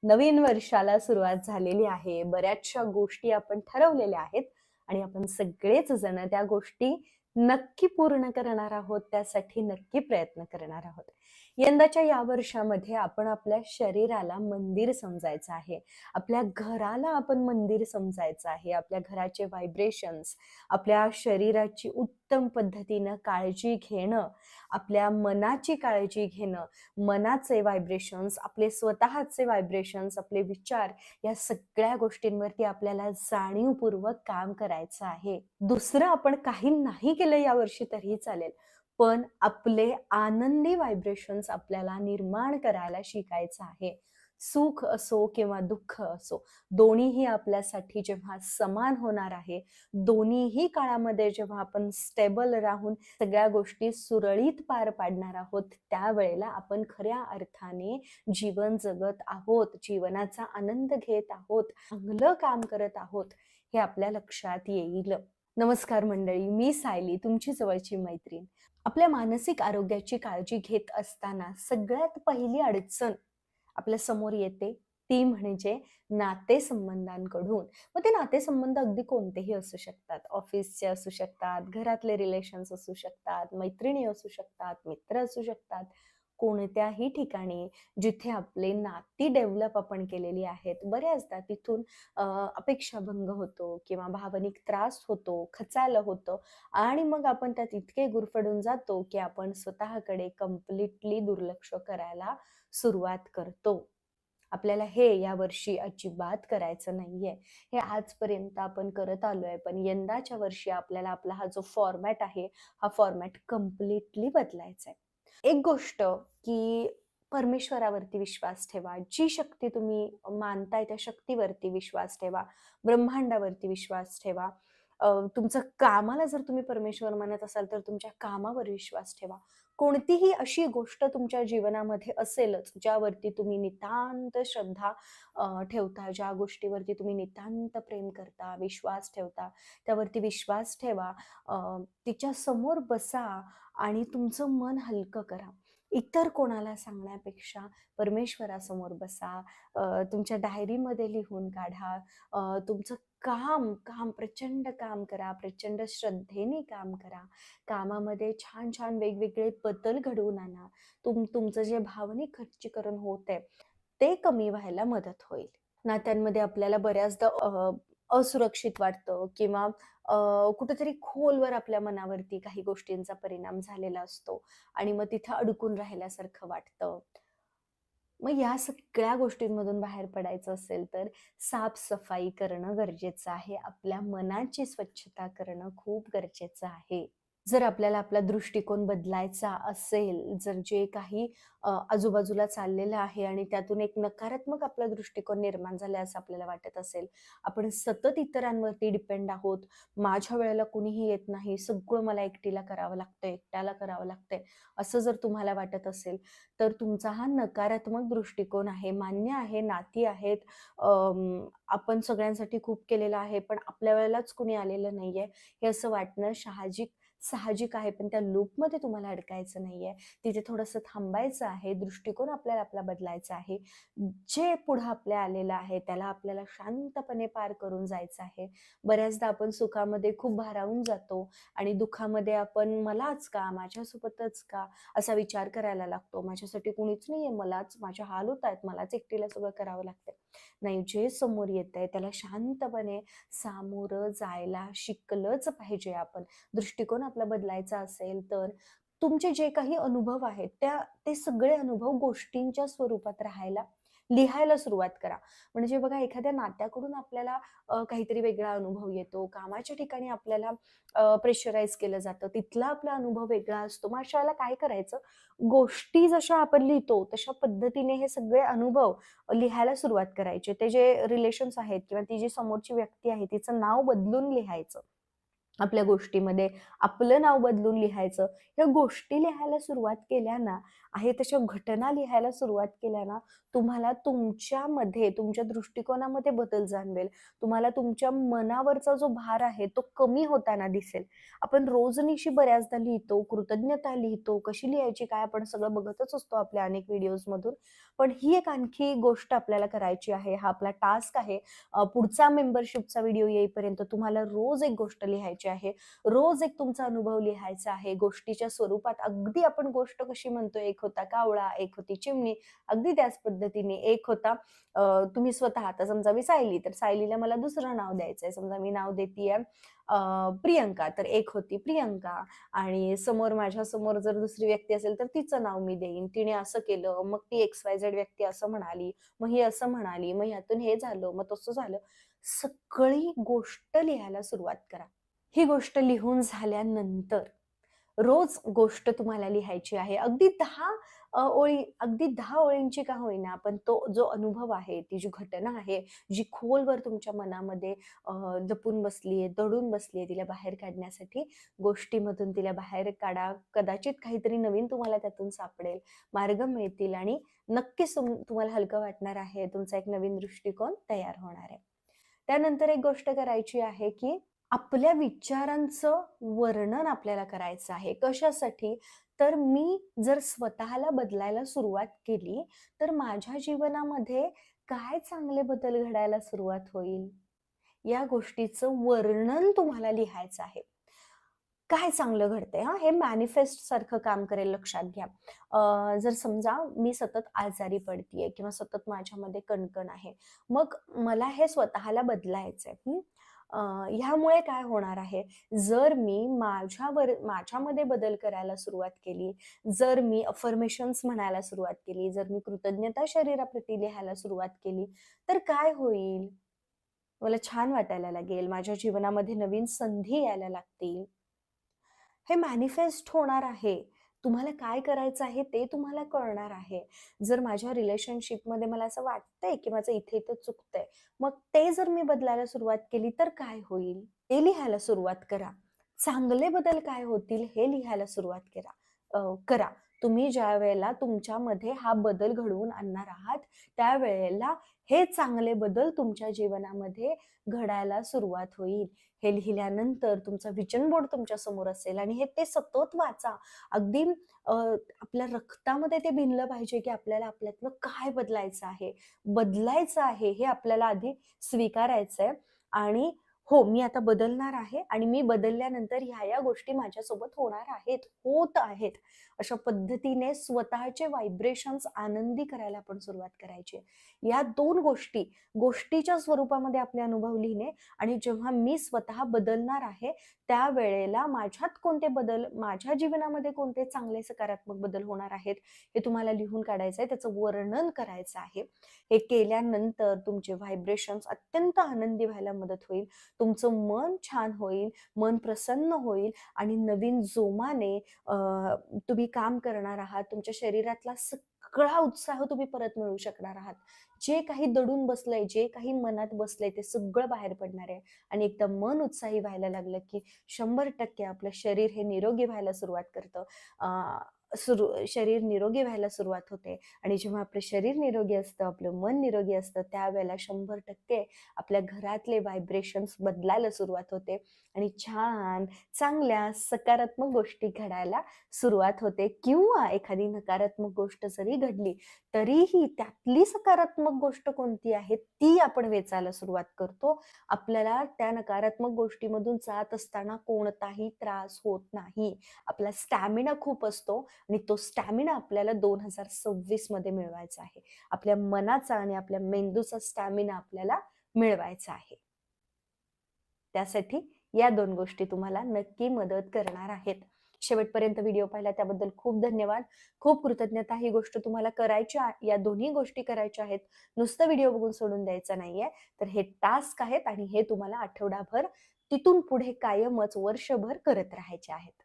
नवीन वर्षाला सुरुवात झालेली आहे. बऱ्याचशा गोष्टी आपण ठरवलेल्या आहेत आणि आपण सगळेच जण त्या गोष्टी नक्की पूर्ण करणार आहोत. त्यासाठी नक्की प्रयत्न करणार आहोत. यंदाच्या या वर्षामध्ये आपण आपल्या शरीराला मंदिर समजायचं आहे. आपल्या घराला आपण मंदिर समजायचं आहे. आपल्या घराचे व्हायब्रेशन्स, आपल्या शरीराची उत्तम पद्धतीनं काळजी घेणं, आपल्या मनाची काळजी घेणं, मनाचे व्हायब्रेशन्स, आपले स्वतःचे व्हायब्रेशन्स, आपले विचार या सगळ्या गोष्टींवरती आपल्याला जाणीवपूर्वक काम करायचं आहे. दुसरं आपण काही नाही केलं यावर्षी तरीही चालेल. पण आपले आनंदी व्हायब्रेशन्स आपल्याला निर्माण करायला शिकायचं आहे. सुख असो किंवा दुःख असो, दोन्हीही आपल्यासाठी जेव्हा समान होणार आहे, दोन्हीही काळामध्ये जेव्हा आपण स्टेबल राहून सगळ्या गोष्टी सुरळीत पार पाडणार आहोत, त्यावेळेला आपण खऱ्या अर्थाने जीवन जगत आहोत, जीवनाचा आनंद घेत आहोत, चांगलं काम करत आहोत, हे आपल्या लक्षात येईल. नमस्कार मंडळी, मी सायली, तुमची जवळची मैत्रीण. आपल्या मानसिक आरोग्याची काळजी घेत असताना सगळ्यात पहिली अडचण आपल्या समोर येते, ती म्हणजे नातेसंबंधांकडून. मग ते नातेसंबंध अगदी कोणतेही असू शकतात. ऑफिसचे असू शकतात, घरातले रिलेशन्स असू शकतात, मैत्रिणी असू शकतात, मित्र असू शकतात. कोणत्याही ठिकाणी जिथे आपले नाती डेव्हलप आपण केलेली आहेत, बऱ्याचदा तिथून अपेक्षाभंग होतो किंवा भावनिक त्रास होतो, खचायला होतं आणि मग आपण त्यात इतके गुरफटून जातो, की आपण स्वतःकडे कंप्लीटली दुर्लक्ष करायला सुरुवात करतो. आपल्याला हे यावर्षी अजिबात करायचं नाहीये. हे आजपर्यंत आपण करत आलोय, पण यंदाच्या वर्षी आपल्याला आपला हा जो फॉर्मॅट आहे, हा फॉर्मॅट कंप्लीटली बदलायचा आहे. एक गोष्ट की परमेश्वरावरती विश्वास ठेवा. जी शक्ती तुम्ही मानताय त्या शक्तीवरती विश्वास ठेवा. ब्रह्मांडावरती विश्वास ठेवा. तुमचं कामाला जर तुम्ही परमेश्वर मानत असाल, तर तुमच्या कामावर विश्वास ठेवा. कोणतीही अशी गोष्ट तुमच्या जीवनामध्ये असेलच, ज्यावरती तुम्ही नितांत श्रद्धा ठेवता, ज्या गोष्टीवरती तुम्ही नितांत प्रेम करता, विश्वास ठेवता, त्यावरती विश्वास ठेवा. तिच्या समोर बसा आणि तुमचं मन हलकं करा. इतर कोणाला सांगण्यापेक्षा परमेश्वरासमोर बसा. तुमच्या डायरीमध्ये लिहून काढा. तुमचं काम, काम प्रचंड काम करा. प्रचंड श्रद्धेने काम करा. कामामध्ये छान-छान वेगवेगळे बदल घडवून आणा. तुमचं जे भावनिक खच्चीकरण होतंय, ते कमी व्हायला मदत होईल. नात्यांमध्ये आपल्याला बऱ्याचदा असुरक्षित वाटतं किंवा कुठेतरी खोलवर आपल्या मनावरती काही गोष्टींचा परिणाम झालेला असतो आणि मग तिथं अडकून राहिल्यासारखं वाटतं. मग या सगळ्या गोष्टींमधून बाहेर पडायचं असेल तर साफ-सफाई करणं गरजेचं आहे. आपल्या मनाची स्वच्छता करणं खूप गरजेचं आहे. जर आपल्याला आपला दृष्टिकोन बदलायचा असेल, जर जे काही आजूबाजूला चाललेलं आहे आणि त्यातून एक नकारात्मक आपला दृष्टिकोन निर्माण झालाय असं आपल्याला वाटत असेल, आपण सतत इतरांवरती डिपेंड आहोत, माझ्या वेळेला कुणीही येत नाही, सगळं मला एकटीला करावं लागतंय, एकट्याला करावं लागतंय, असं जर तुम्हाला वाटत असेल, तर तुमचा हा नकारात्मक दृष्टिकोन आहे. मान्य आहे, नाती आहेत, आपण सगळ्यांसाठी खूप केलेलं आहे, पण आपल्या वेळेलाच कुणी आलेलं नाहीये, हे असं वाटणं साहजिक आहे. पण त्या लूपमध्ये तुम्हाला अडकायचं नाहीये. तिथे थोडंसं थांबायचं आहे. दृष्टिकोन आपल्याला आपला बदलायचा आहे. जे पुढं आपल्या आलेलं आहे, त्याला आपल्याला शांतपणे पार करून जायचं आहे. बऱ्याचदा आपण सुखामध्ये खूप भारावून जातो आणि दुःखामध्ये आपण मलाच का? माझ्यासोबतच का? असा विचार करायला लागतो. माझ्यासाठी कुणीच नाहीये, मलाच माझे हाल होतायत, मलाच एकटीला सगळं करावं लागतंय. नाही, जे समोर येतंय त्याला शांतपणे सामोरं जायला शिकलंच पाहिजे आपण. दृष्टिकोन आपला बदलायचा असेल तर तुमचे जे काही अनुभव आहेत ते सगळे अनुभव गोष्टींच्या स्वरूपात लिहायला सुरुवात करा. म्हणजे बघा, एखाद्या नात्याकडून आपल्याला काहीतरी वेगळा अनुभव येतो. कामाच्या ठिकाणी आपल्याला प्रेशराईज केलं जातं. तिथला आपला अनुभव वेगळा असतो. मग अशा वेळेला काय करायचं? गोष्टी जशा आपण लिहितो तशा पद्धतीने हे सगळे अनुभव लिहायला सुरुवात करायची. ते जे रिलेशन्स आहेत किंवा ती जी समोरची व्यक्ती आहे तिचं नाव बदलून लिहायचं. आपल्या गोष्टीमध्ये आपलं नाव बदलून लिहायचं. ह्या गोष्टी लिहायला सुरुवात केल्या ना, आहे तशा घटना लिहायला सुरुवात केल्या ना, तुम्हाला तुमच्यामध्ये, तुमच्या दृष्टिकोनामध्ये बदल जाणवेल. तुम्हाला तुमच्या मनावरचा जो भार आहे तो कमी होताना दिसेल. आपण रोजनिशी बऱ्याचदा लिहितो, कृतज्ञता लिहितो, कशी लिहायची काय आपण सगळं बघतच असतो आपल्या अनेक व्हिडिओजमधून. पण ही एक आणखी गोष्ट आपल्याला करायची आहे. हा आपला टास्क आहे. पुढचा मेंबरशिपचा व्हिडिओ येईपर्यंत तुम्हाला रोज एक गोष्ट लिहायची आहे. रोज एक तुमचा अनुभव लिहायचा आहे. गोष्टीच्या स्वरूपात अगदी आपण गोष्ट कशी म्हणतो, एक होता कावळा, एक होती चिमणी. अगदी त्याच पद्धतीने एक होता तुम्ही स्वतः. आता समजा मी सायली, तर सायलीला मला दुसरं नाव द्यायचंय. समजा मी नाव देतीये प्रियंका, तर एक होती प्रियंका. आणि समोर माझ्या समोर जर दुसरी व्यक्ती असेल तर तिचं नाव मी देईन. तिने असं केलं, मग ती XYZ व्यक्ती असं म्हणाली, मग ही असं म्हणाली, मग ह्यातून हे झालं, मग तसं झालं. सगळी गोष्ट लिहायला सुरुवात करा. ही गोष्ट लिहून झाल्यानंतर रोज गोष्ट तुम्हाला लिहायची आहे. अगदी 10 ओळींची का होईना, पण तो जो अनुभव आहे, ती जी घटना आहे, जी खोलवर तुमच्या मनामध्ये लपून बसलीये, दडून बसलीये, तिला बाहेर काढण्यासाठी गोष्टीमधून तिला बाहेर काढा. कदाचित काहीतरी नवीन तुम्हाला त्यातून सापडेल, मार्ग मिळतील आणि नक्कीच तुम्हाला हलकं वाटणार आहे. तुमचा एक नवीन दृष्टिकोन तयार होणार आहे. त्यानंतर एक गोष्ट करायची आहे, की आपल्या विचारांचं वर्णन आपल्याला करायचं आहे. कशासाठी? तर मी जर स्वतःला बदलायला सुरुवात केली, तर माझ्या जीवनामध्ये काय चांगले बदल घडायला सुरुवात होईल? या गोष्टीचं वर्णन तुम्हाला लिहायचं आहे. काय चांगलं घडतंय हां, हे मॅनिफेस्ट सारखं काम करेल, लक्षात घ्या. जर समजा मी सतत आजारी पडतीये किंवा सतत माझ्यामध्ये कणकण आहे, मग मला हे स्वतःला बदलायचंय. ह्यामुळे काय होणार आहे, जर मी माझ्यामध्ये बदल करायला सुरुवात केली, जर मी अफर्मेशन्स म्हणायला सुरुवात केली, जर मी कृतज्ञता शरीराप्रती लिहायला सुरुवात केली, तर काय होईल? मला छान वाटायला लागेल, माझ्या जीवनामध्ये नवीन संधी यायला लागतील. हे मॅनिफेस्ट होणार आहे. तुम्हाला काय करायचं आहे ते तुम्हाला कळणार आहे. जर माझ्या रिलेशनशिपमध्ये मला असं वाटतंय, की माझं इथे-इथे चुकतंय, मग ते जर मी बदलायला सुरुवात केली तर काय होईल? ते लिहायला सुरुवात करा. चांगले बदल काय होतील हे लिहायला सुरुवात करा. तुम्ही ज्यावेळेला तुमच्यामध्ये हा बदल घडवून आणणार आहात, त्यावेळेला हे चांगले बदल तुमच्या जीवनामध्ये घडायला सुरुवात होईल. हे लिहिल्यानंतर तुमचा विजन बोर्ड तुमच्या समोर असेल आणि ते सतत वाचा. अगदी आपल्या रक्तामध्ये ते भिनलं पाहिजे, की आपल्याला आपल्यातलं काय बदलायचं आहे हे आपल्याला आधी स्वीकारायचंय. आणि हो, मी आता बदलणार आहे आणि मी बदलल्यानंतर ह्या गोष्टी माझ्यासोबत होणार आहेत, होत आहेत. अशा पद्धतीने स्वतःचे व्हायब्रेशन्स आनंदी करायला आपण सुरुवात करायची. या 2 गोष्टीच्या स्वरूपामध्ये आपले अनुभव लिहिणे आणि जेव्हा मी स्वतः बदलणार आहे, त्यावेळेला माझ्यात कोणते बदल, माझ्या जीवनामध्ये कोणते चांगले सकारात्मक बदल होणार आहेत, हे तुम्हाला लिहून काढायचं आहे, त्याचं वर्णन करायचं आहे. हे केल्यानंतर तुमचे व्हायब्रेशन्स अत्यंत आनंदी व्हायला मदत होईल. तुमचं मन छान होईल, मन प्रसन्न होईल आणि नवीन जोमाने तुम्ही काम करणार आहात. तुमच्या शरीरातला सगळा उत्साह तुम्ही परत मिळवू शकणार आहात. जे काही दडून बसलंय, जे काही मनात बसलंय ते सगळं बाहेर पडणार आहे. आणि एकदा मन उत्साही व्हायला लागलं, की 100% आपलं शरीर हे निरोगी व्हायला सुरुवात करतं. शरीर निरोगी व्हायला सुरुवात होते आणि जेव्हा आपलं शरीर निरोगी असतं, आपलं मन निरोगी असतं, त्यावेळेला 100% आपल्या घरातले व्हायब्रेशन्स बदलायला सुरुवात होते आणि छान, चांगल्या, सकारात्मक गोष्टी घडायला सुरुवात होते. किंवा एखादी नकारात्मक गोष्ट जरी घडली, तरीही त्यातली सकारात्मक गोष्ट कोणती आहे ती आपण वेचायला सुरुवात करतो. आपल्याला त्या नकारात्मक गोष्टीमधून जात असताना कोणताही त्रास होत नाही. आपला स्टॅमिना खूप असतो आणि तो स्टॅमिना आपल्याला 2026 मध्ये मिळवायचा आहे. आपल्या मनाचा आणि आपल्या मेंदूचा स्टॅमिना आपल्याला मिळवायचा आहे. त्यासाठी या 2 गोष्टी तुम्हाला नक्की मदत करणार आहेत. शेवटपर्यंत व्हिडिओ पाहिला त्याबद्दल खूप धन्यवाद. खूप कृतज्ञता. ही गोष्ट तुम्हाला या दोन्ही गोष्टी करायच्या आहेत. नुसतं व्हिडिओ बघून सोडून द्यायचं नाहीये. तर हे टास्क आहेत आणि हे तुम्हाला आठवडाभर, तिथून पुढे कायमच वर्षभर करत राहायचे आहेत.